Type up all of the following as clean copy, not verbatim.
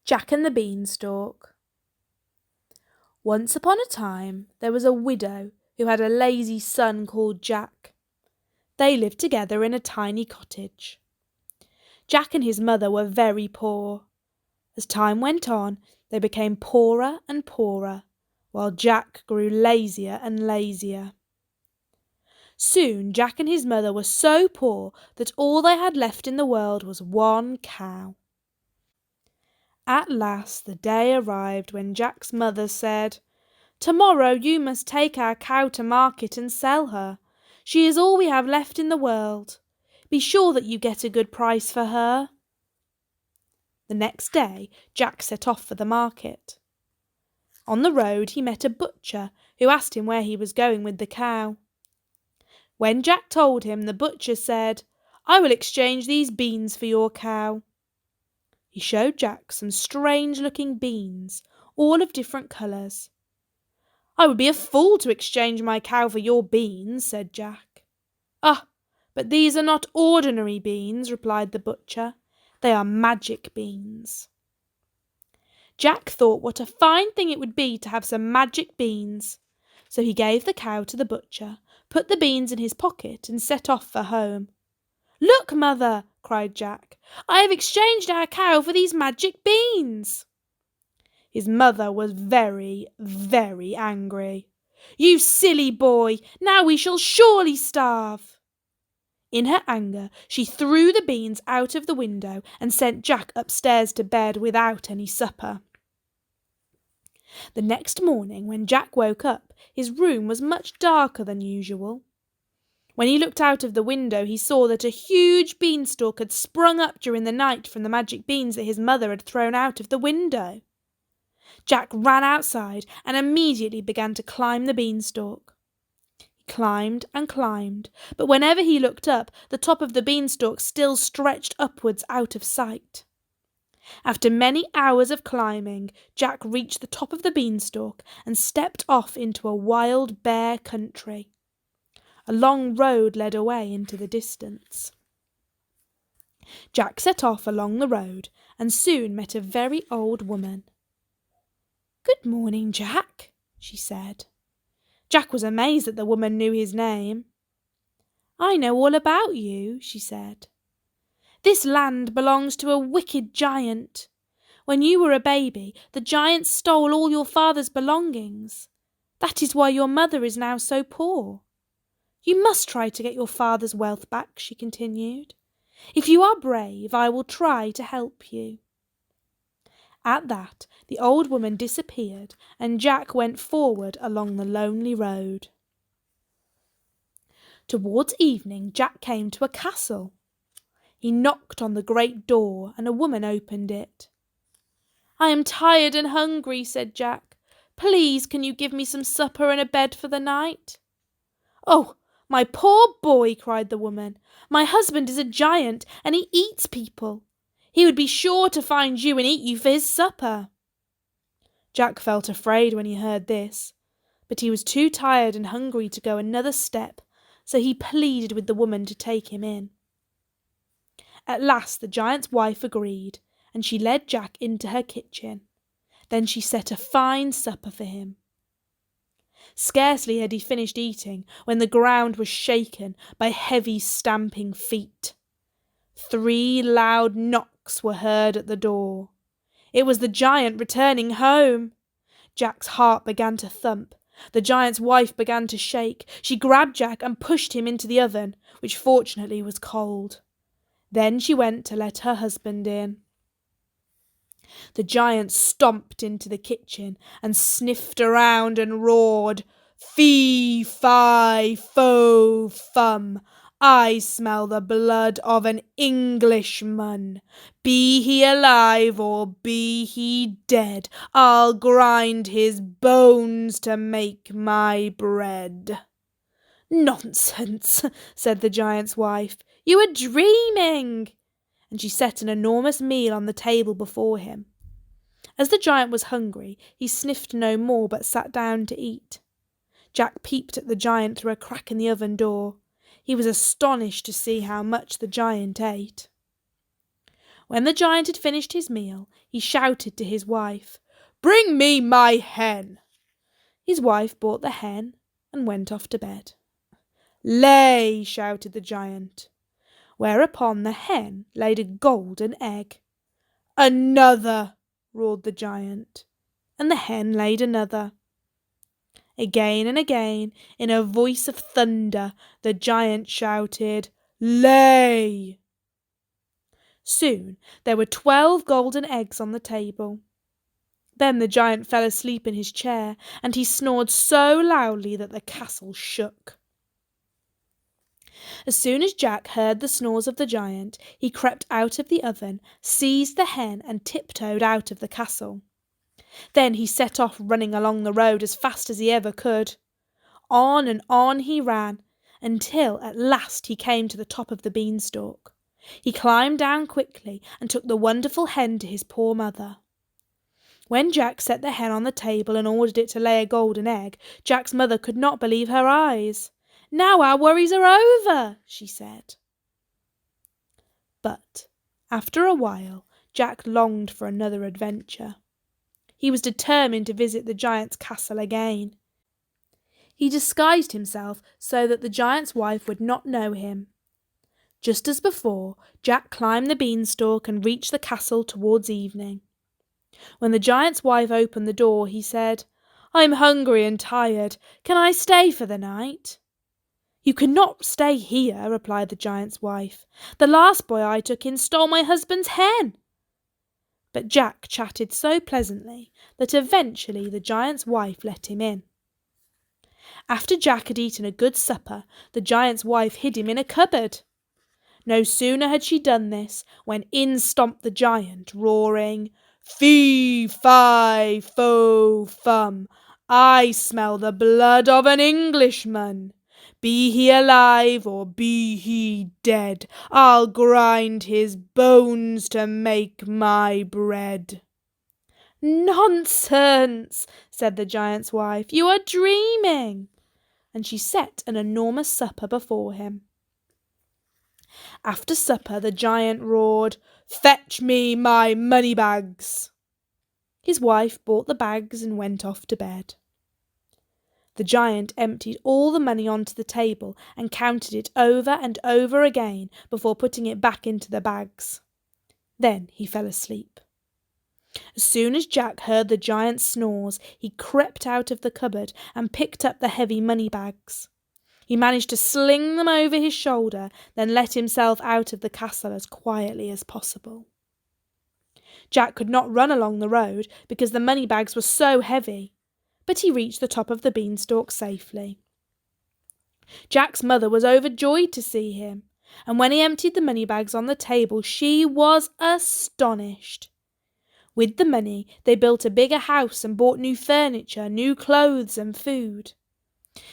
Jack and the Beanstalk. Once upon a time there was a widow who had a lazy son called Jack. They lived together in a tiny cottage. Jack and his mother were very poor. As time went on, they became poorer and poorer, while Jack grew lazier and lazier. Soon Jack and his mother were so poor that all they had left in the world was one cow. At last the day arrived when Jack's mother said, "Tomorrow you must take our cow to market and sell her. She is all we have left in the world. Be sure that you get a good price for her." The next day Jack set off for the market. On the road he met a butcher who asked him where he was going with the cow. When Jack told him, the butcher said, "I will exchange these beans for your cow." He showed Jack some strange-looking beans, all of different colours. "I would be a fool to exchange my cow for your beans," said Jack. "Ah, but these are not ordinary beans," replied the butcher. "They are magic beans." Jack thought what a fine thing it would be to have some magic beans. So he gave the cow to the butcher, put the beans in his pocket, and set off for home. "Look, mother!" cried Jack. "I have exchanged our cow for these magic beans." His mother was very, very angry. "You silly boy! Now we shall surely starve." In her anger, she threw the beans out of the window and sent Jack upstairs to bed without any supper. The next morning, when Jack woke up, his room was much darker than usual. When he looked out of the window, he saw that a huge beanstalk had sprung up during the night from the magic beans that his mother had thrown out of the window. Jack ran outside and immediately began to climb the beanstalk. He climbed and climbed, but whenever he looked up, the top of the beanstalk still stretched upwards out of sight. After many hours of climbing, Jack reached the top of the beanstalk and stepped off into a wild, bare country. A long road led away into the distance. Jack set off along the road and soon met a very old woman. "Good morning, Jack," she said. Jack was amazed that the woman knew his name. "I know all about you," she said. "This land belongs to a wicked giant. When you were a baby, the giant stole all your father's belongings. That is why your mother is now so poor. You must try to get your father's wealth back," she continued. "If you are brave, I will try to help you." At that, the old woman disappeared, and Jack went forward along the lonely road. Towards evening, Jack came to a castle. He knocked on the great door, and a woman opened it. "I am tired and hungry," said Jack. "Please, can you give me some supper and a bed for the night?" "Oh, my poor boy," cried the woman. "My husband is a giant, and he eats people. He would be sure to find you and eat you for his supper." Jack felt afraid when he heard this, but he was too tired and hungry to go another step, so he pleaded with the woman to take him in. At last the giant's wife agreed, and she led Jack into her kitchen. Then she set a fine supper for him. Scarcely had he finished eating when the ground was shaken by heavy stamping feet. 3 loud knocks were heard at the door. It was the giant returning home. Jack's heart began to thump. The giant's wife began to shake. She grabbed Jack and pushed him into the oven, which fortunately was cold. Then she went to let her husband in. The giant stomped into the kitchen and sniffed around and roared, "Fee, fi, fo, fum! I smell the blood of an Englishman. Be he alive or be he dead, I'll grind his bones to make my bread." "Nonsense," said the giant's wife. "You are dreaming." And she set an enormous meal on the table before him. As the giant was hungry, he sniffed no more but sat down to eat. Jack peeped at the giant through a crack in the oven door. He was astonished to see how much the giant ate. When the giant had finished his meal, he shouted to his wife, "Bring me my hen!" His wife brought the hen and went off to bed. "Lay!" shouted the giant, whereupon the hen laid a golden egg. "Another!" roared the giant, and the hen laid another. Again and again, in a voice of thunder, the giant shouted, "Lay!" Soon there were 12 golden eggs on the table. Then the giant fell asleep in his chair, and he snored so loudly that the castle shook. As soon as Jack heard the snores of the giant, he crept out of the oven, seized the hen, and tiptoed out of the castle. Then he set off running along the road as fast as he ever could. On and on he ran, until at last he came to the top of the beanstalk. He climbed down quickly and took the wonderful hen to his poor mother. When Jack set the hen on the table and ordered it to lay a golden egg, Jack's mother could not believe her eyes. "Now our worries are over," she said. But after a while, Jack longed for another adventure. He was determined to visit the giant's castle again. He disguised himself so that the giant's wife would not know him. Just as before, Jack climbed the beanstalk and reached the castle towards evening. When the giant's wife opened the door, he said, "I'm hungry and tired. Can I stay for the night?" "You cannot stay here," replied the giant's wife. "The last boy I took in stole my husband's hen." But Jack chatted so pleasantly that eventually the giant's wife let him in. After Jack had eaten a good supper, the giant's wife hid him in a cupboard. No sooner had she done this, when in stomped the giant, roaring, "Fee, fi, fo, fum, I smell the blood of an Englishman. Be he alive or be he dead, I'll grind his bones to make my bread." "Nonsense," said the giant's wife, "you are dreaming." And she set an enormous supper before him. After supper the giant roared, "Fetch me my money bags." His wife bought the bags and went off to bed. The giant emptied all the money onto the table and counted it over and over again before putting it back into the bags. Then he fell asleep. As soon as Jack heard the giant's snores, he crept out of the cupboard and picked up the heavy money bags. He managed to sling them over his shoulder, then let himself out of the castle as quietly as possible. Jack could not run along the road because the money bags were so heavy, but he reached the top of the beanstalk safely. Jack's mother was overjoyed to see him, and when he emptied the money bags on the table, she was astonished. With the money, they built a bigger house and bought new furniture, new clothes and food.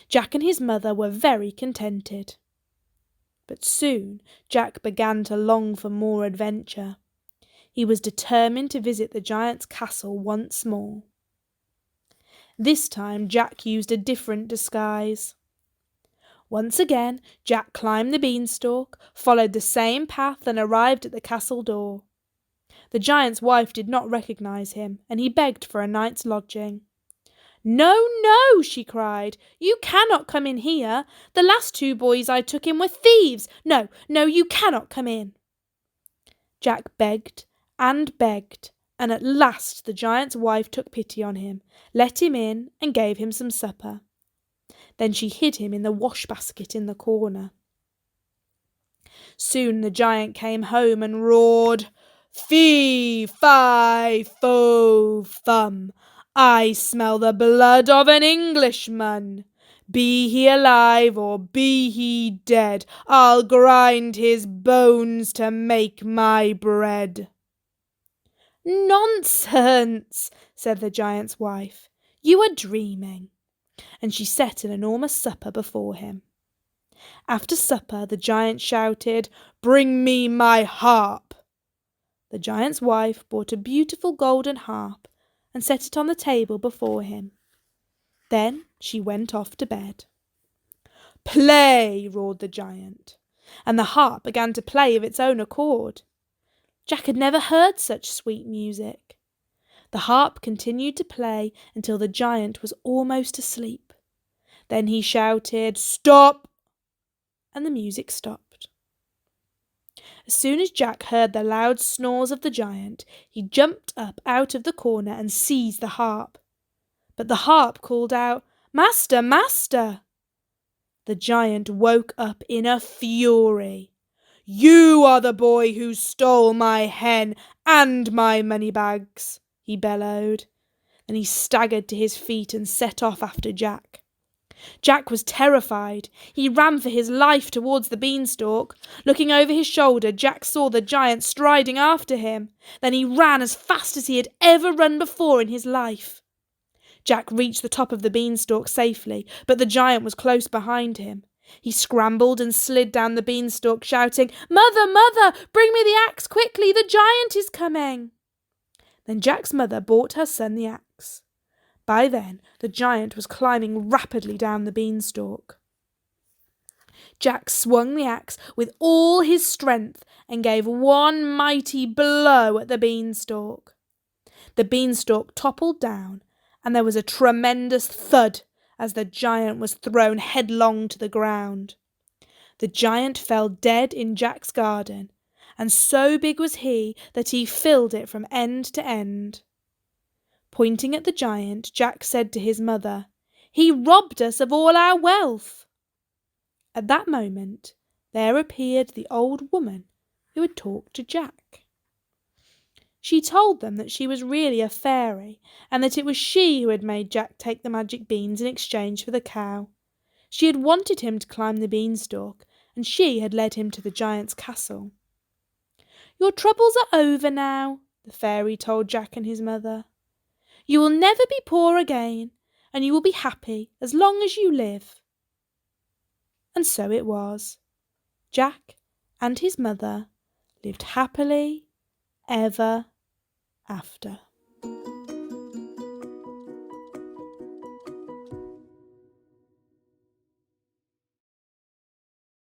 Jack and his mother were very contented. But soon Jack began to long for more adventure. He was determined to visit the giant's castle once more. This time Jack used a different disguise. Once again, Jack climbed the beanstalk, followed the same path and arrived at the castle door. The giant's wife did not recognize him, and he begged for a night's lodging. "No, no," she cried, "you cannot come in here. The last 2 boys I took in were thieves. No, no, you cannot come in." Jack begged, and at last the giant's wife took pity on him, let him in, and gave him some supper. Then she hid him in the wash-basket in the corner. Soon the giant came home and roared, "Fee, fi, fo, fum, I smell the blood of an Englishman. Be he alive or be he dead, I'll grind his bones to make my bread." "Nonsense," said the giant's wife. "You are dreaming." And she set an enormous supper before him. After supper the giant shouted, "Bring me my harp." The giant's wife bought a beautiful golden harp and set it on the table before him. Then she went off to bed. "Play!" roared the giant, and the harp began to play of its own accord. Jack had never heard such sweet music. The harp continued to play until the giant was almost asleep. Then he shouted, "Stop!" and the music stopped. As soon as Jack heard the loud snores of the giant, he jumped up out of the corner and seized the harp. But the harp called out, "Master, master!" The giant woke up in a fury. "You are the boy who stole my hen and my moneybags," he bellowed. Then he staggered to his feet and set off after Jack. Jack was terrified. He ran for his life towards the beanstalk. Looking over his shoulder, Jack saw the giant striding after him. Then he ran as fast as he had ever run before in his life. Jack reached the top of the beanstalk safely, but the giant was close behind him. He scrambled and slid down the beanstalk, shouting, "Mother, mother, bring me the axe quickly, the giant is coming." Then Jack's mother brought her son the axe. By then, the giant was climbing rapidly down the beanstalk. Jack swung the axe with all his strength and gave one mighty blow at the beanstalk. The beanstalk toppled down, and there was a tremendous thud as the giant was thrown headlong to the ground. The giant fell dead in Jack's garden, and so big was he that he filled it from end to end. Pointing at the giant, Jack said to his mother, "He robbed us of all our wealth." At that moment, there appeared the old woman who had talked to Jack. She told them that she was really a fairy, and that it was she who had made Jack take the magic beans in exchange for the cow. She had wanted him to climb the beanstalk, and she had led him to the giant's castle. "Your troubles are over now," the fairy told Jack and his mother. "You will never be poor again, and you will be happy as long as you live." And so it was. Jack and his mother lived happily ever after.